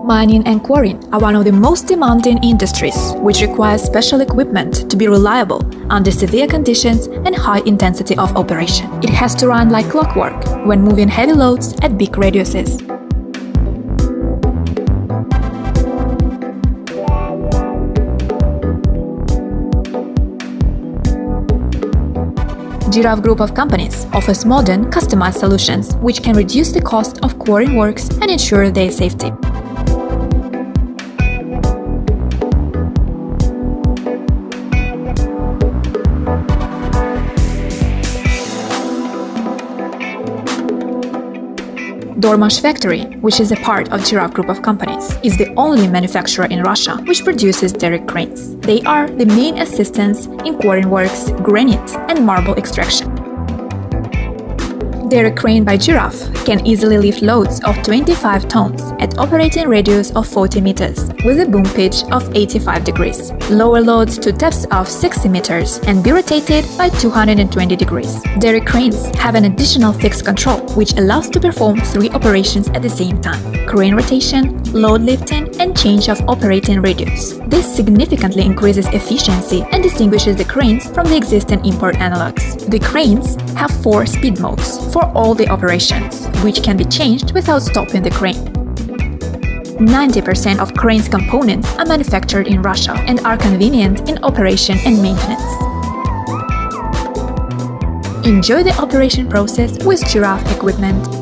Mining and quarrying are one of the most demanding industries, which requires special equipment to be reliable under severe conditions and high intensity of operation. It has to run like clockwork when moving heavy loads at big radiuses. Giraffe Group of companies offers modern, customized solutions which can reduce the cost of quarrying works and ensure their safety. Dormash factory, which is a part of Giraffe Group of companies, is the only manufacturer in Russia which produces Derrick cranes. They are the main assistants in quarrying works, granite and marble extraction. Derrick crane by Giraffe can easily lift loads of 25 tons at operating radius of 40 meters with a boom pitch of 85 degrees. Lower loads to depths of 60 meters and be rotated by 220 degrees. Derrick cranes have an additional fixed control which allows to perform 3 operations at the same time: crane rotation, load lifting and change of operating radius. This significantly increases efficiency and distinguishes the cranes from the existing import analogs. The cranes have 4 speed modes for all the operations, which can be changed without stopping the crane. 90% of cranes components are manufactured in Russia and are convenient in operation and maintenance. Enjoy the operation process with Giraffe equipment.